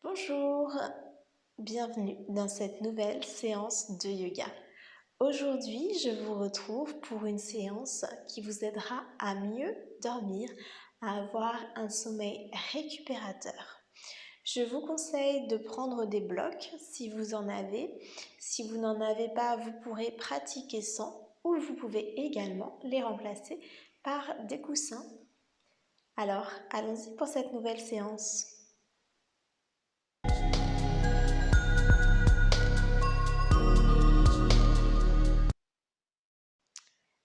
Bonjour, bienvenue dans cette nouvelle séance de yoga. Aujourd'hui, je vous retrouve pour une séance qui vous aidera à mieux dormir, à avoir un sommeil récupérateur. Je vous conseille de prendre des blocs si vous en avez. Si vous n'en avez pas, vous pourrez pratiquer sans ou vous pouvez également les remplacer par des coussins. Alors, allons-y pour cette nouvelle séance.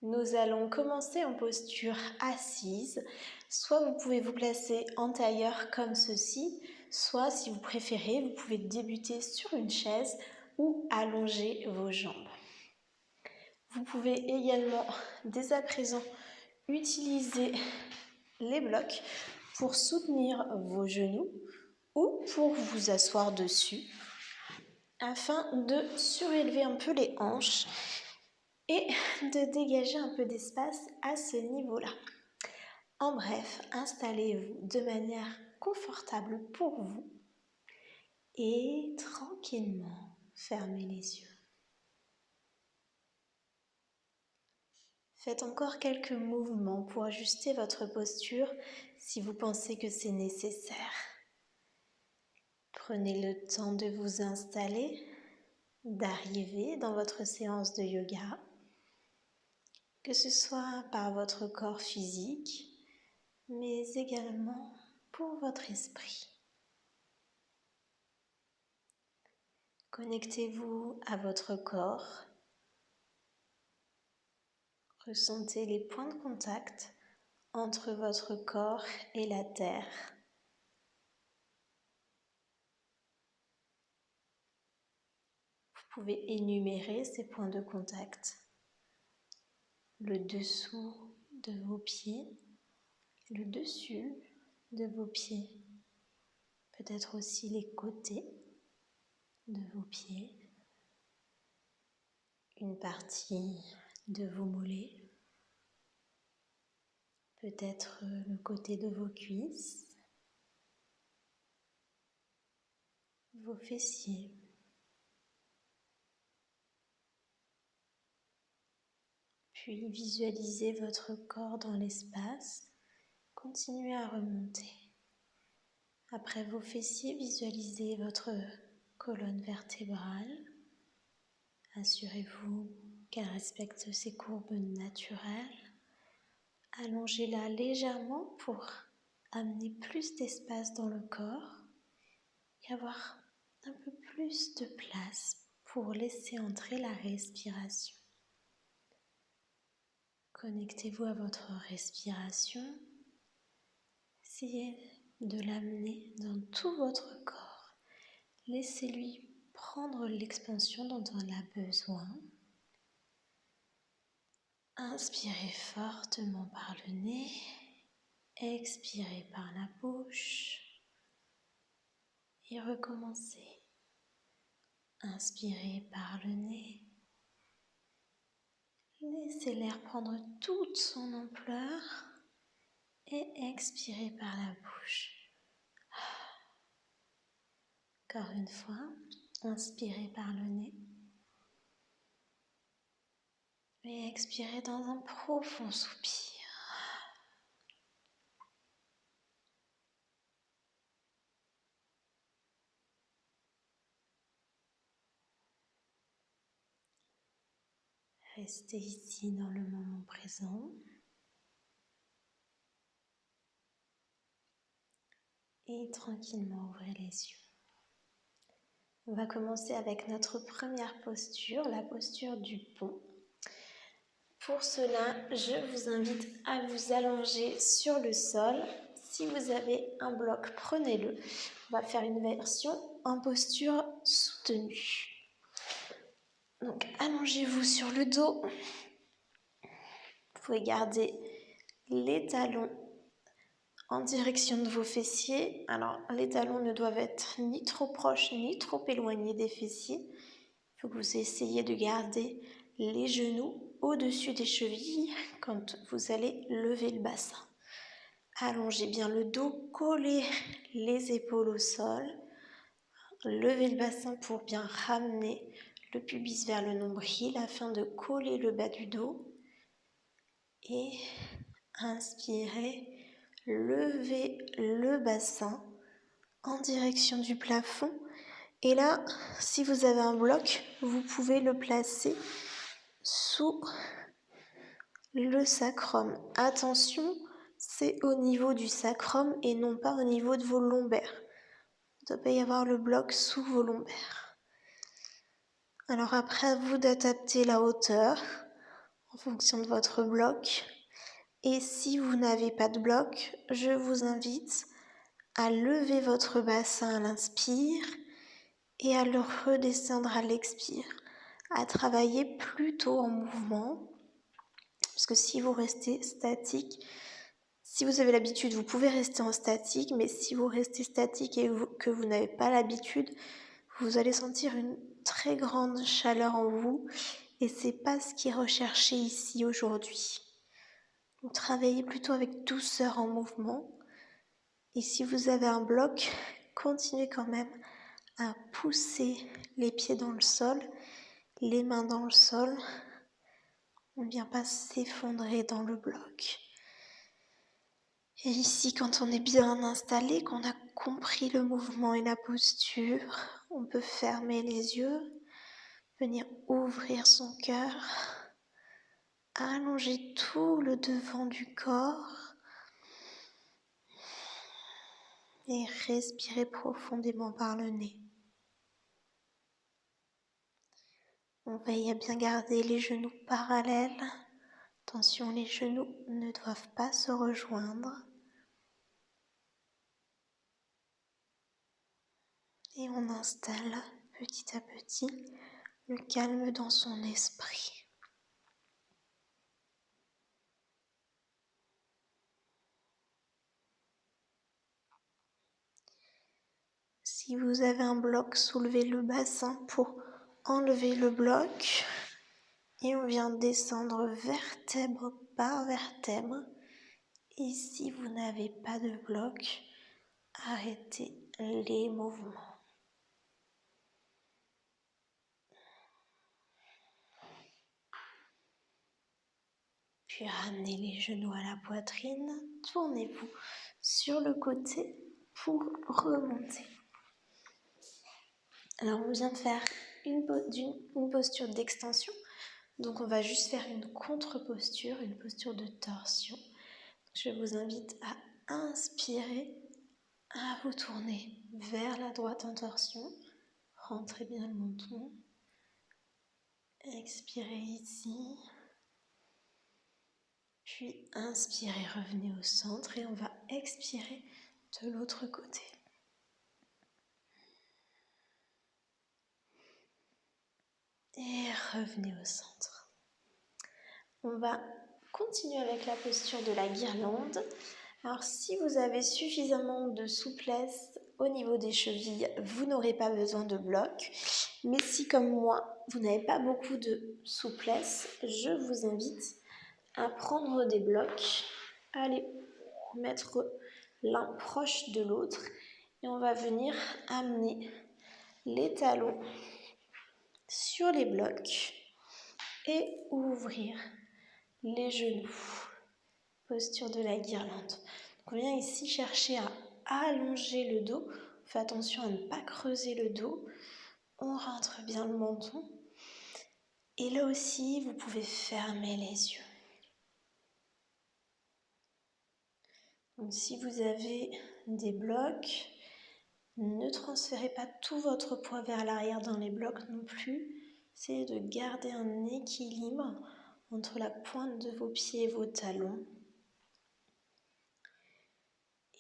Nous allons commencer en posture assise. Soit vous pouvez vous placer en tailleur comme ceci, soit si vous préférez, vous pouvez débuter sur une chaise ou allonger vos jambes. Vous pouvez également dès à présent utiliser les blocs pour soutenir vos genoux ou pour vous asseoir dessus afin de surélever un peu les hanches et de dégager un peu d'espace à ce niveau-là. En bref, installez-vous de manière confortable pour vous et tranquillement fermez les yeux. Faites encore quelques mouvements pour ajuster votre posture si vous pensez que c'est nécessaire. Prenez le temps de vous installer, d'arriver dans votre séance de yoga, que ce soit par votre corps physique, mais également pour votre esprit. Connectez-vous à votre corps. Ressentez les points de contact entre votre corps et la terre. Vous pouvez énumérer ces points de contact. Le dessous de vos pieds, le dessus de vos pieds, peut-être aussi les côtés de vos pieds, une partie de vos mollets, peut-être le côté de vos cuisses, vos fessiers. Puis visualisez votre corps dans l'espace, continuez à remonter. Après vos fessiers, visualisez votre colonne vertébrale. Assurez-vous qu'elle respecte ses courbes naturelles. Allongez-la légèrement pour amener plus d'espace dans le corps et avoir un peu plus de place pour laisser entrer la respiration. Connectez-vous à votre respiration. Essayez de l'amener dans tout votre corps. Laissez-lui prendre l'expansion dont on a besoin. Inspirez fortement par le nez. Expirez par la bouche. Et recommencez. Inspirez par le nez. Laissez l'air prendre toute son ampleur. Et expirez par la bouche. Encore une fois, inspirez par le nez. Et expirez dans un profond soupir. Restez ici dans le moment présent. Et tranquillement ouvrez les yeux. On va commencer avec notre première posture, la posture du pont. Pour cela, je vous invite à vous allonger sur le sol. Si vous avez un bloc, prenez-le. On va faire une version en posture soutenue. Donc, allongez-vous sur le dos. Vous pouvez garder les talons en direction de vos fessiers. Alors, les talons ne doivent être ni trop proches ni trop éloignés des fessiers. Il faut que vous essayiez de garder les genoux au-dessus des chevilles quand vous allez lever le bassin. Allongez bien le dos, collez les épaules au sol. Levez le bassin pour bien ramener le pubis vers le nombril afin de coller le bas du dos. Et inspirez, levez le bassin en direction du plafond. Et là, si vous avez un bloc, vous pouvez le placer sous le sacrum. Attention, c'est au niveau du sacrum et non pas au niveau de vos lombaires. Il ne doit pas y avoir le bloc sous vos lombaires. Alors après, à vous d'adapter la hauteur en fonction de votre bloc. Et si vous n'avez pas de bloc, je vous invite à lever votre bassin à l'inspire et à le redescendre à l'expire, à travailler plutôt en mouvement, parce que si vous restez statique, si vous avez l'habitude, vous pouvez rester en statique, mais si vous restez statique et que vous n'avez pas l'habitude, vous allez sentir une très grande chaleur en vous, et c'est pas ce qui est recherché ici aujourd'hui. Donc travaillez plutôt avec douceur en mouvement. Et si vous avez un bloc, continuez quand même à pousser les pieds dans le sol, les mains dans le sol. On ne vient pas s'effondrer dans le bloc. Et ici, quand on est bien installé, qu'on a compris le mouvement et la posture, on peut fermer les yeux, venir ouvrir son cœur, allonger tout le devant du corps et respirer profondément par le nez. On veille à bien garder les genoux parallèles. Attention, les genoux ne doivent pas se rejoindre. Et on installe petit à petit le calme dans son esprit. Si vous avez un bloc, soulevez le bassin pour enlever le bloc. Et on vient descendre vertèbre par vertèbre. Et si vous n'avez pas de bloc, arrêtez les mouvements. Puis ramenez les genoux à la poitrine, tournez-vous sur le côté pour remonter. Alors on vient de faire une posture d'extension, donc on va juste faire une contre-posture, une posture de torsion. Je vous invite à inspirer, à vous tourner vers la droite en torsion, rentrez bien le menton, expirez ici. Puis inspirez, revenez au centre et on va expirer de l'autre côté. Et revenez au centre. On va continuer avec la posture de la guirlande. Alors si vous avez suffisamment de souplesse au niveau des chevilles, vous n'aurez pas besoin de bloc. Mais si comme moi, vous n'avez pas beaucoup de souplesse, je vous invite à prendre des blocs, à les mettre l'un proche de l'autre et on va venir amener les talons sur les blocs et ouvrir les genoux. Posture de la guirlande. Donc on vient ici chercher à allonger le dos. On fait attention à ne pas creuser le dos. On rentre bien le menton. Et là aussi, vous pouvez fermer les yeux. Donc si vous avez des blocs, ne transférez pas tout votre poids vers l'arrière dans les blocs non plus. Essayez de garder un équilibre entre la pointe de vos pieds et vos talons.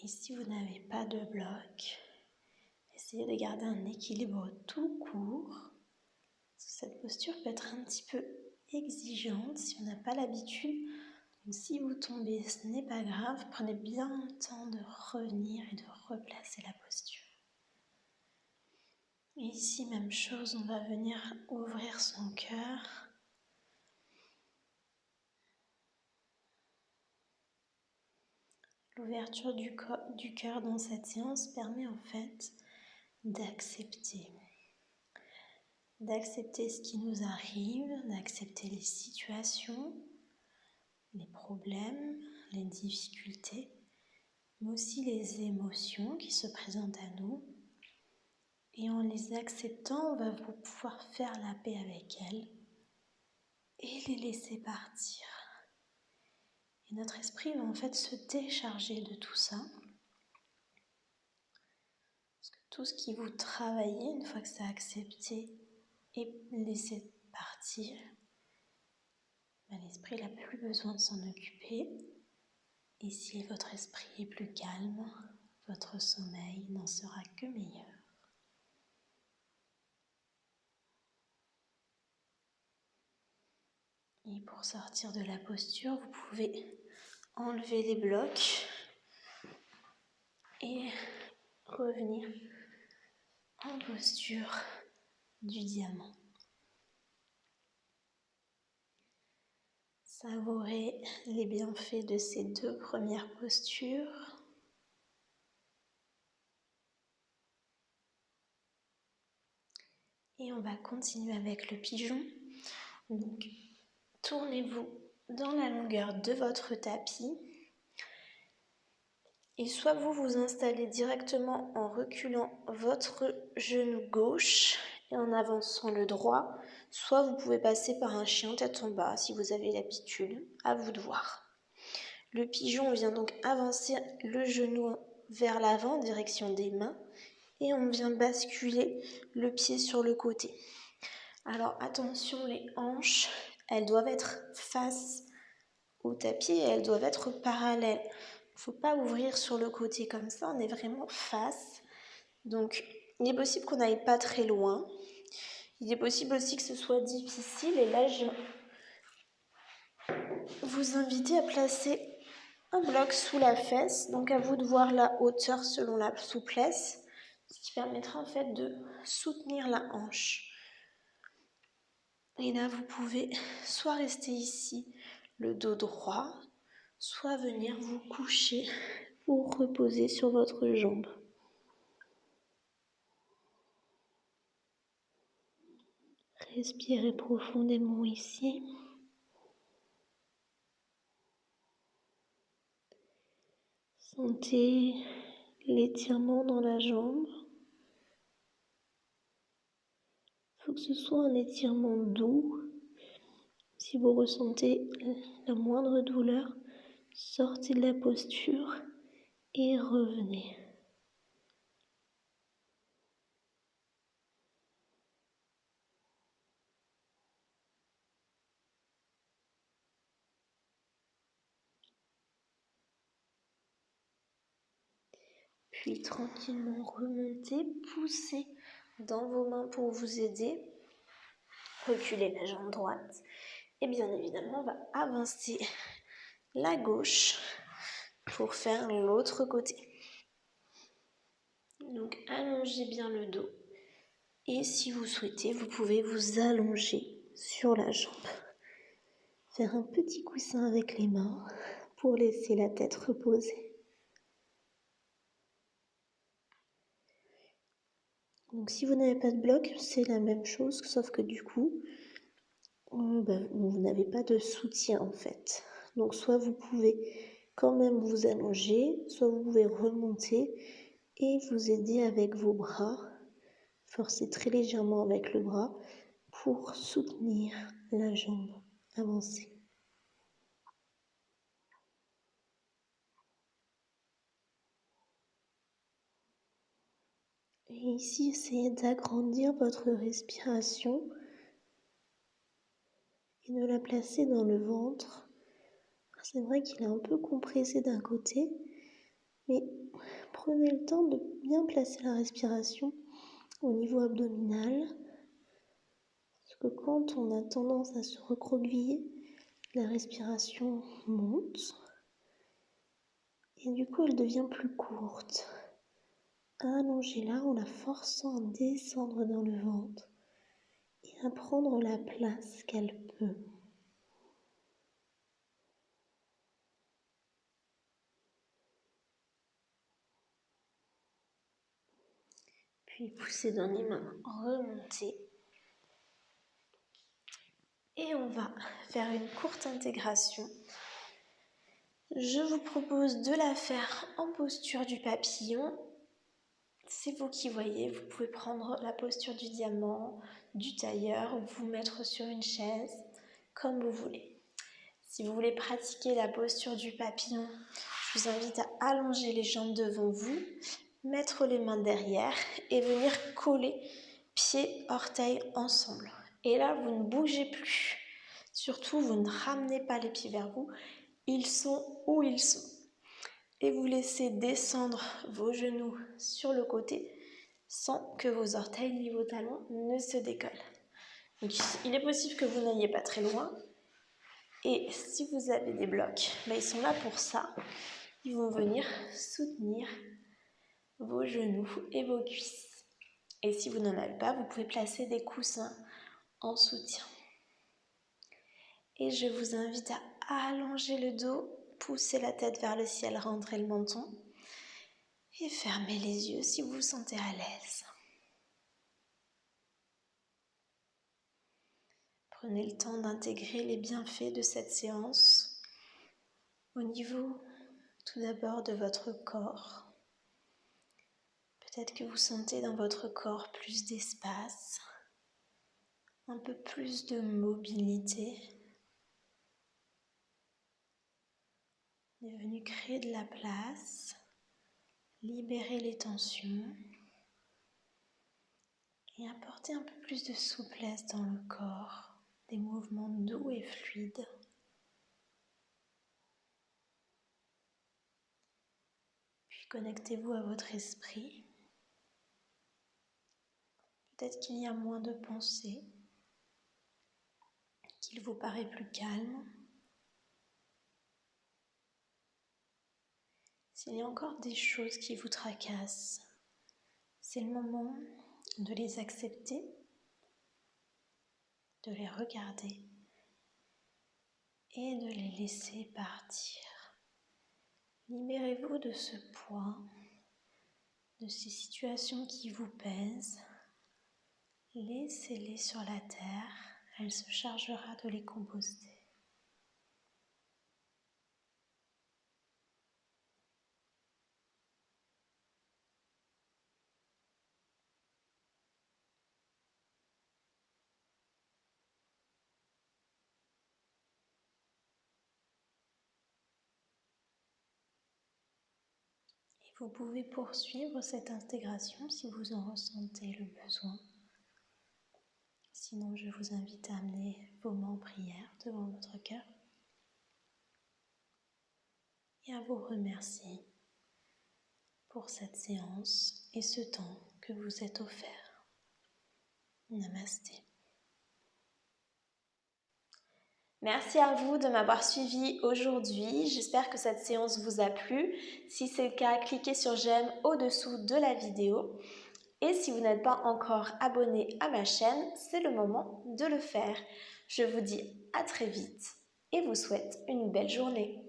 Et si vous n'avez pas de bloc, essayez de garder un équilibre tout court. Cette posture peut être un petit peu exigeante si on n'a pas l'habitude. Donc si vous tombez, ce n'est pas grave. Prenez bien le temps de revenir et de replacer la posture. Et ici, même chose, on va venir ouvrir son cœur. L'ouverture du cœur dans cette séance permet en fait d'accepter. D'accepter ce qui nous arrive, d'accepter les situations, les problèmes, les difficultés, mais aussi les émotions qui se présentent à nous. Et en les acceptant, on va pouvoir faire la paix avec elles et les laisser partir. Et notre esprit va en fait se décharger de tout ça. Parce que tout ce qui vous travaillez, une fois que c'est accepté et laissé partir, l'esprit n'a plus besoin de s'en occuper. Et si votre esprit est plus calme, votre sommeil n'en sera que meilleur. Et pour sortir de la posture, vous pouvez enlever les blocs et revenir en posture du diamant. Savourez les bienfaits de ces 2 premières postures. Et on va continuer avec le pigeon. Donc, tournez-vous dans la longueur de votre tapis. Et soit vous vous installez directement en reculant votre genou gauche et en avançant le droit, soit vous pouvez passer par un chien tête en bas si vous avez l'habitude, à vous de voir. Le pigeon vient donc avancer le genou vers l'avant en direction des mains et on vient basculer le pied sur le côté. Alors attention, les hanches, elles doivent être face au tapis et elles doivent être parallèles. Il ne faut pas ouvrir sur le côté comme ça, on est vraiment face. Donc il est possible qu'on n'aille pas très loin. Il est possible aussi que ce soit difficile et là je vous invite à placer un bloc sous la fesse, donc à vous de voir la hauteur selon la souplesse, ce qui permettra en fait de soutenir la hanche. Et là vous pouvez soit rester ici, le dos droit, soit venir vous coucher pour reposer sur votre jambe. Respirez profondément ici. Sentez l'étirement dans la jambe. Il faut que ce soit un étirement doux. Si vous ressentez la moindre douleur, sortez de la posture et revenez. Puis tranquillement remontez, poussez dans vos mains pour vous aider. Reculez la jambe droite. Et bien évidemment, on va avancer la gauche pour faire l'autre côté. Donc allongez bien le dos. Et si vous souhaitez, vous pouvez vous allonger sur la jambe. Faire un petit coussin avec les mains pour laisser la tête reposer. Donc si vous n'avez pas de bloc, c'est la même chose, sauf que du coup, vous n'avez pas de soutien en fait. Donc soit vous pouvez quand même vous allonger, soit vous pouvez remonter et vous aider avec vos bras. Forcez très légèrement avec le bras pour soutenir la jambe avancée. Et ici, essayez d'agrandir votre respiration et de la placer dans le ventre. C'est vrai qu'il est un peu compressé d'un côté, mais prenez le temps de bien placer la respiration au niveau abdominal. Parce que quand on a tendance à se recroqueviller, la respiration monte et du coup elle devient plus courte. Allongez-la en la forçant à descendre dans le ventre et à prendre la place qu'elle peut. Puis poussez dans les mains, remontez. Et on va faire une courte intégration. Je vous propose de la faire en posture du papillon. C'est vous qui voyez, vous pouvez prendre la posture du diamant, du tailleur, ou vous mettre sur une chaise, comme vous voulez. Si vous voulez pratiquer la posture du papillon, je vous invite à allonger les jambes devant vous, mettre les mains derrière et venir coller pieds, orteils ensemble. Et là, vous ne bougez plus. Surtout, vous ne ramenez pas les pieds vers vous. Ils sont où ils sont. Et vous laissez descendre vos genoux sur le côté sans que vos orteils ni vos talons ne se décollent. Donc, il est possible que vous n'ayez pas très loin. Et si vous avez des blocs, ils sont là pour ça. Ils vont venir soutenir vos genoux et vos cuisses. Et si vous n'en avez pas, vous pouvez placer des coussins en soutien. Et je vous invite à allonger le dos, pousser la tête vers le ciel, rentrer le menton et fermer les yeux si vous vous sentez à l'aise. Prenez le temps d'intégrer les bienfaits de cette séance au niveau tout d'abord de votre corps. Peut-être que vous sentez dans votre corps plus d'espace, un peu plus de mobilité. On est venu créer de la place, libérer les tensions et apporter un peu plus de souplesse dans le corps, des mouvements doux et fluides. Puis connectez-vous à votre esprit. Peut-être qu'il y a moins de pensées, qu'il vous paraît plus calme. S'il y a encore des choses qui vous tracassent, c'est le moment de les accepter, de les regarder et de les laisser partir. Libérez-vous de ce poids, de ces situations qui vous pèsent. Laissez-les sur la terre, elle se chargera de les composter. Et vous pouvez poursuivre cette intégration si vous en ressentez le besoin. Sinon, je vous invite à amener vos mains en prière devant votre cœur et à vous remercier pour cette séance et ce temps que vous êtes offert. Namasté. Merci à vous de m'avoir suivi aujourd'hui. J'espère que cette séance vous a plu. Si c'est le cas, cliquez sur j'aime au-dessous de la vidéo. Et si vous n'êtes pas encore abonné à ma chaîne, c'est le moment de le faire. Je vous dis à très vite et vous souhaite une belle journée.